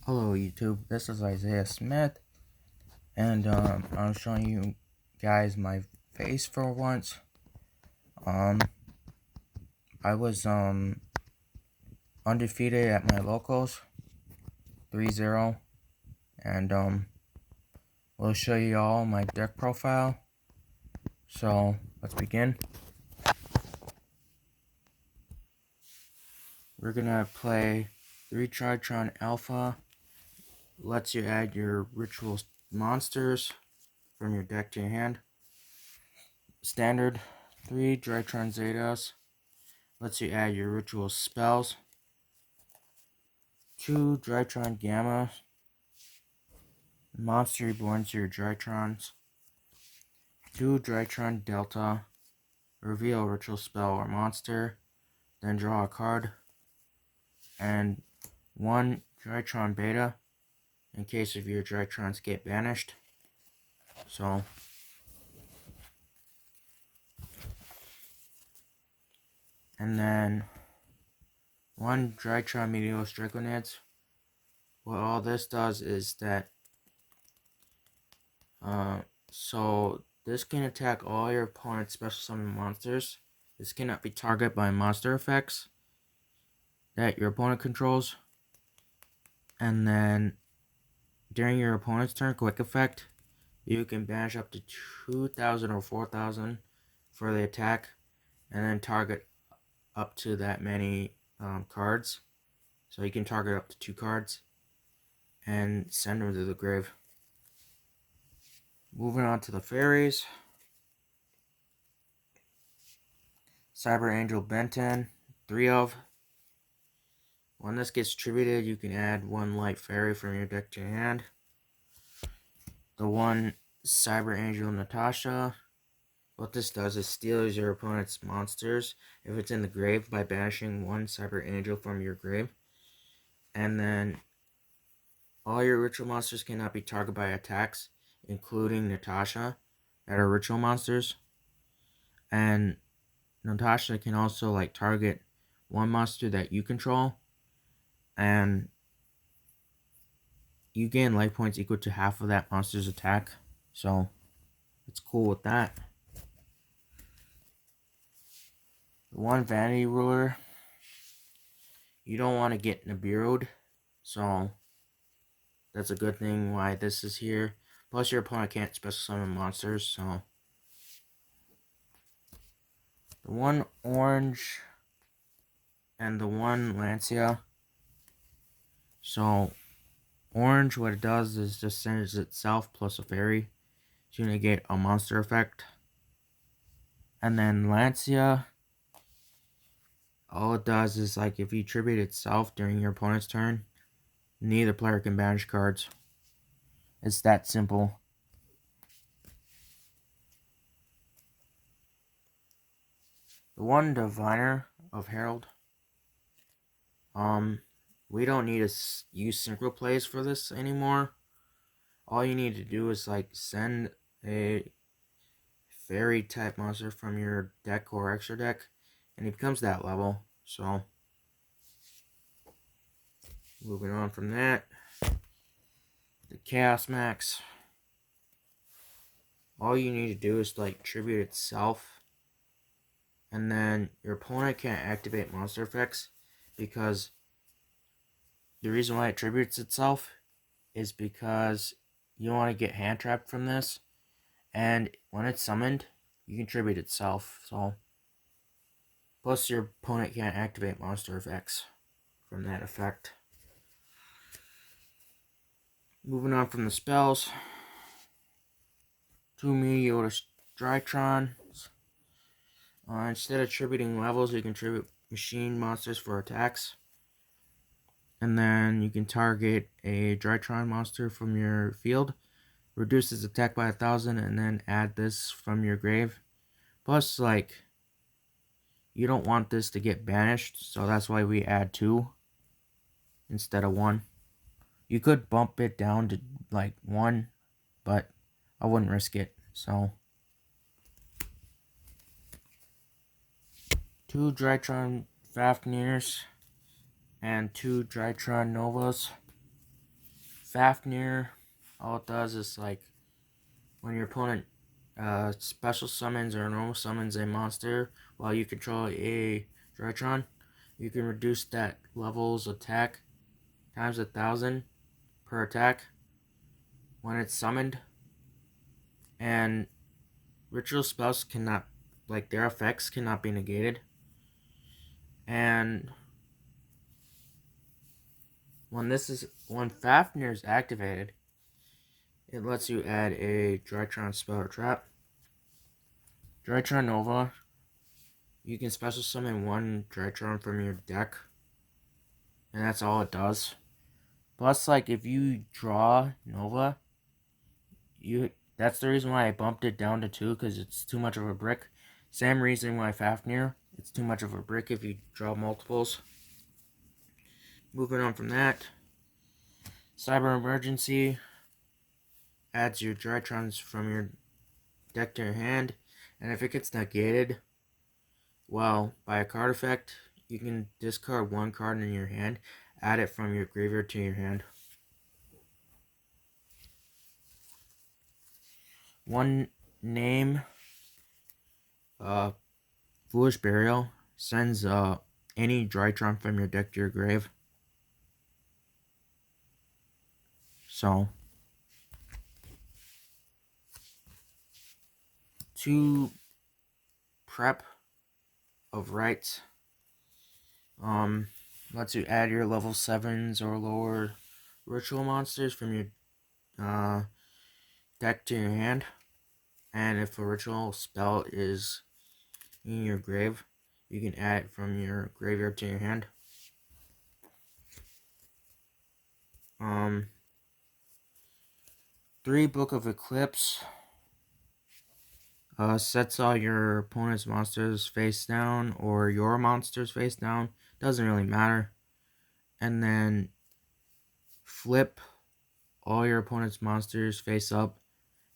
Hello YouTube, this is Isaiah Smith, and I'm showing you guys my face for once. I was undefeated at my locals, 3-0, and we'll show you all my deck profile. So let's begin. We're gonna play 3 Drytron Alpha. Lets you add your ritual monsters from your deck to your hand. Standard 3 Drytron Zetas. Lets you add your ritual spells. 2 Drytron Gamma. Monster reborn to your Drytrons. 2 Drytron Delta. Reveal a ritual spell or monster. Then draw a card. And 1 Drytron Beta. In case of your Drytrons get banished. So. And then 1 Drytron Meteos Draconids. What all this does is that so this can attack all your opponent's special summon monsters. This cannot be targeted by monster effects that your opponent controls. And then during your opponent's turn, quick effect, you can banish up to 2,000 or 4,000 for the attack, and then target up to that many cards. So you can target up to 2 cards and send them to the grave. Moving on to the fairies. Cyber Angel Benton, 3 of. When this gets tributed, you can add 1 light fairy from your deck to your hand. The 1 Cyber Angel Natasha. What this does is steals your opponent's monsters if it's in the grave by banishing 1 Cyber Angel from your grave. And then all your ritual monsters cannot be targeted by attacks, including Natasha, that are ritual monsters. And Natasha can also target 1 monster that you control, and you gain life points equal to half of that monster's attack. So it's cool with that. The 1 Vanity Ruler, you don't want to get Nibiru'd, so that's a good thing why this is here. Plus your opponent can't special summon monsters, so. The 1 Orange and the 1 Lancia. So Orange, what it does is just sends itself plus a fairy to negate a monster effect. And then Lancia, all it does is if you tribute itself during your opponent's turn, neither player can banish cards. It's that simple. The 1 Diviner of Herald. We don't need to use synchro plays for this anymore. All you need to do is send a fairy type monster from your deck or extra deck, and it becomes that level. So moving on from that, the Chaos Max. All you need to do is tribute itself, and then your opponent can't activate monster effects, because the reason why it tributes itself is because you don't want to get hand trapped from this, and when it's summoned, you can tribute itself. So plus your opponent can't activate monster effects from that effect. Moving on from the spells, 2 Meteor Drytrons. Instead of tributing levels, you can tribute machine monsters for attacks. And then you can target a Drytron monster from your field, reduce its attack by 1,000, and then add this from your grave. Plus, you don't want this to get banished, so that's why we add 2 instead of 1. You could bump it down to 1, but I wouldn't risk it. So 2 Drytron Fafnirs and 2 Drytron Novas. Fafnir, all it does is like when your opponent special summons or normal summons a monster while you control a Drytron, you can reduce that level's attack times 1,000 per attack when it's summoned. And ritual spells cannot, like their effects cannot be negated. And when Fafnir is activated, it lets you add a Drytron spell or trap. Drytron Nova, you can special summon one Drytron from your deck, and that's all it does. Plus, like if you draw Nova, that's the reason why I bumped it down to 2, because it's too much of a brick. Same reason why Fafnir, it's too much of a brick if you draw multiples. Moving on from that, Cyber Emergency adds your Drytrons from your deck to your hand, and if it gets negated, well, by a card effect, you can discard one card in your hand, add it from your graveyard to your hand. One name, Foolish Burial, sends any Drytron from your deck to your grave. So, 2 prep of rights. Lets you add your level 7s or lower ritual monsters from your deck to your hand. And if a ritual spell is in your grave, you can add it from your graveyard to your hand. 3 Book of Eclipse sets all your opponent's monsters face down or your monsters face down. Doesn't really matter. And then flip all your opponent's monsters face up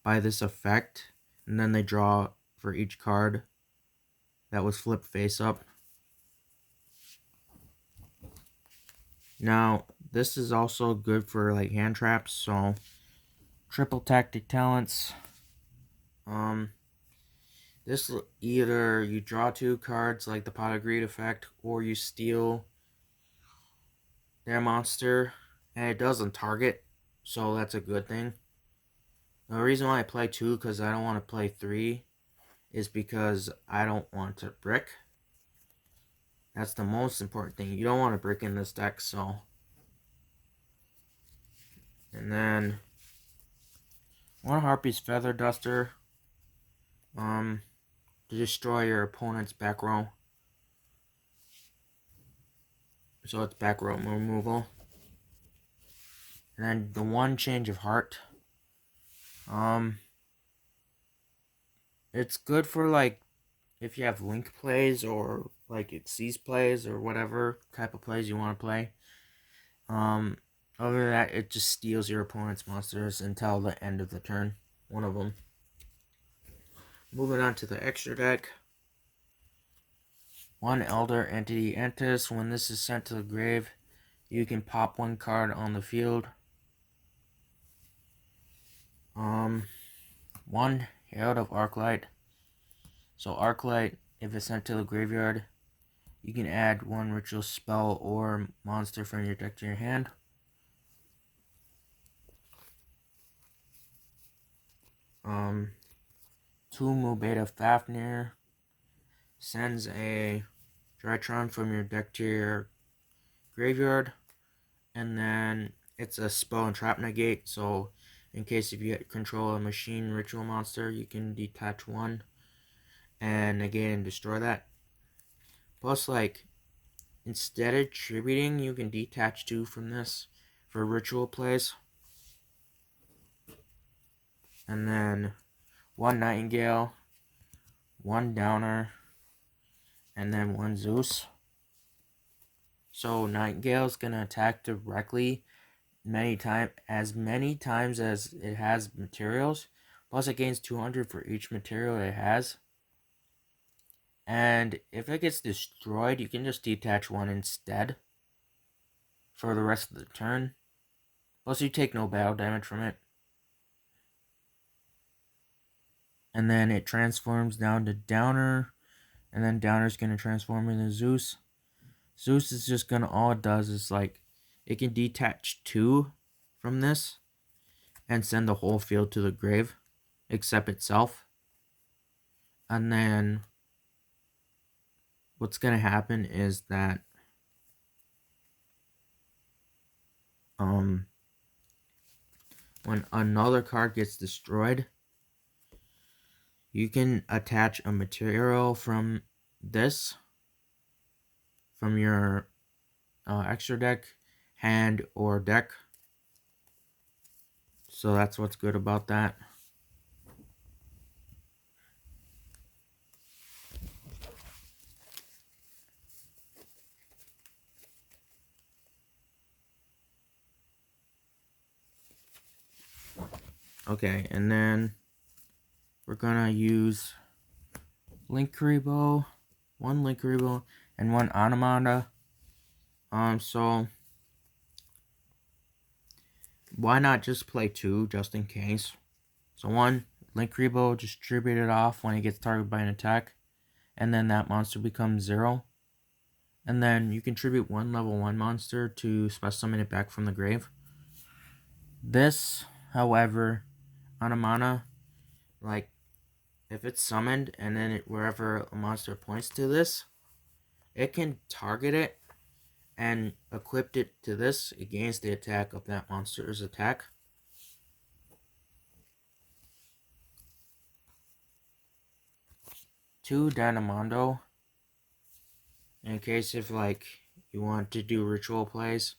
by this effect, and then they draw for each card that was flipped face up. Now, this is also good for like hand traps, so triple tactic talents. This either you draw 2 cards like the Pot of Greed effect, or you steal their monster, and it doesn't target, so that's a good thing. The reason why I play 2, because I don't want to play 3, is because I don't want to brick. That's the most important thing. You don't want to brick in this deck, so. And then 1 Harpy's Feather Duster. To destroy your opponent's back row. So it's back row removal. And then the 1 Change of Heart. It's good for like if you have link plays or like Xyz plays or whatever type of plays you want to play. Other than that, it just steals your opponent's monsters until the end of the turn. One of them. Moving on to the extra deck. 1 Elder Entity Entis. When this is sent to the grave, you can pop 1 card on the field. 1 Herald of Arclight. So Arclight, if it's sent to the graveyard, you can add 1 ritual spell or monster from your deck to your hand. 2 Mubeta Fafnir sends a Drytron from your deck to your graveyard, and then it's a spell and trap negate, so in case if you control a machine ritual monster, you can detach 1 and negate and destroy that. Plus, like, instead of tributing, you can detach 2 from this for ritual plays. And then 1 Nightingale, 1 Downer, and then 1 Zeus. So Nightingale's gonna attack directly as many times as it has materials. Plus it gains 200 for each material it has. And if it gets destroyed, you can just detach 1 instead for the rest of the turn. Plus you take no battle damage from it. And then it transforms down to Downer. And then Downer's going to transform into Zeus. Zeus is just going to, all it does is like, it can detach 2 from this and send the whole field to the grave, except itself. And then what's going to happen is that when another card gets destroyed, you can attach a material from this, from your extra deck, hand, or deck. So that's what's good about that. Okay, and then we're gonna use Link Karibo, 1 Link Karibo, and 1 Anamanda. So why not just play 2 just in case? So 1 Link Karibo, just tribute it off when it gets targeted by an attack, and then that monster becomes 0. And then you can tribute 1 level 1 monster to special summon it back from the grave. This, however, on a mana, like, if it's summoned and then wherever a monster points to this, it can target it and equip it to this against the attack of that monster's attack. Two Dynamondo, in case if like you want to do ritual plays.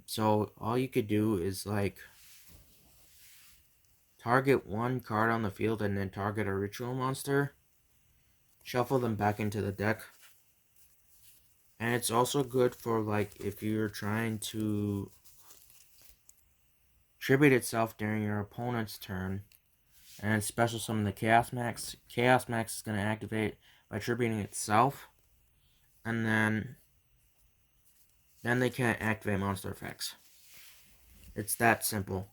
So all you could do is like target 1 card on the field and then target a ritual monster. Shuffle them back into the deck. And it's also good for like if you're trying to tribute itself during your opponent's turn. And special summon the Chaos Max. Chaos Max is going to activate by tributing itself. And then they can't activate monster effects. It's that simple.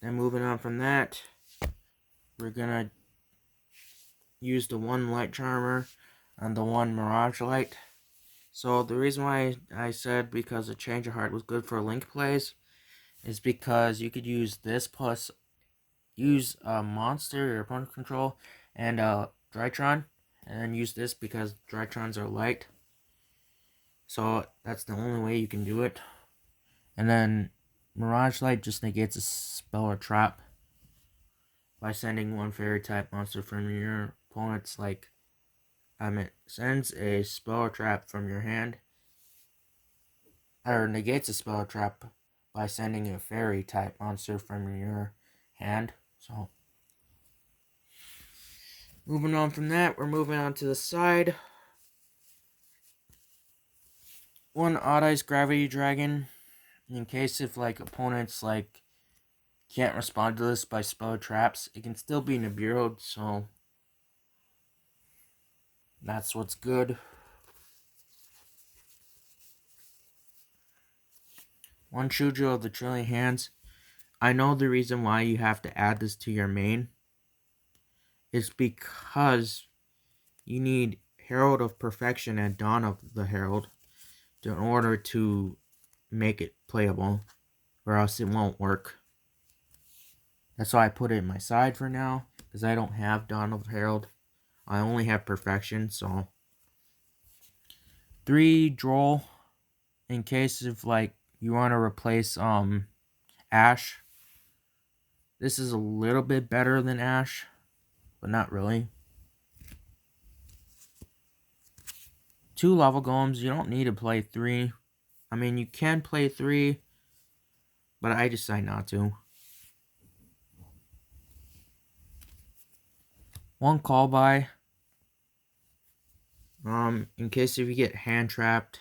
Then moving on from that, we're gonna use the 1 Light Charmer and the 1 Mirage Light. So the reason why I said because a Change of Heart was good for Link plays is because you could use this plus use a monster your opponent control and Drytron, and then use this because Drytrons are light. So that's the only way you can do it. And then Mirage Light just negates a spell or trap by sending 1 fairy type monster from your opponent's sends a spell or trap from your hand, or negates a spell or trap by sending a fairy type monster from your hand. So moving on from that, we're moving on to the side. 1 Odd Eyes Gravity Dragon, in case if like opponents like can't respond to this by spell or traps, it can still be Nibiru'd, so that's what's good. 1 Shujo of the Trillion Hands. I know the reason why you have to add this to your main is because you need Herald of Perfection and Dawn of the Herald in order to make it playable, or else it won't work. That's why I put it in my side for now, because I don't have Dawn of the Herald. I only have Perfection, so 3 Droll, in case if like you want to replace Ash. This is a little bit better than Ash, but not really. 2 Lava Golems. You don't need to play 3. I mean, you can play 3, but I decide not to. 1 Call By. In case if you get hand trapped.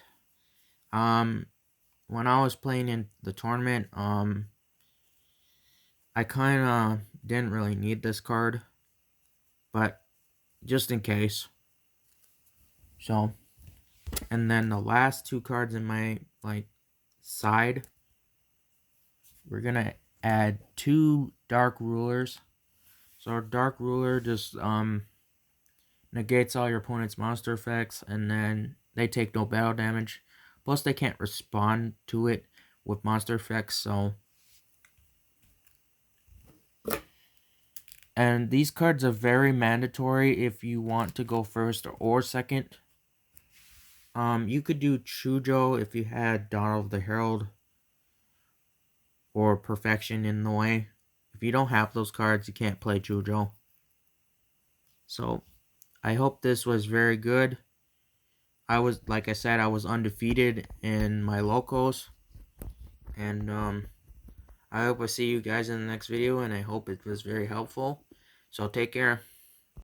When I was playing in the tournament, I kind of didn't really need this card, but just in case. So, and then the last 2 cards in my side, we're going to add 2 dark rulers. So our dark ruler just negates all your opponent's monster effects, and then they take no battle damage. Plus they can't respond to it with monster effects, so. And these cards are very mandatory if you want to go first or second. You could do Chujo if you had Donald the Herald or Perfection in the way. If you don't have those cards, you can't play Chujo. So, I hope this was very good. Like I said, I was undefeated in my locos. And, I hope I see you guys in the next video, and I hope it was very helpful. So, take care.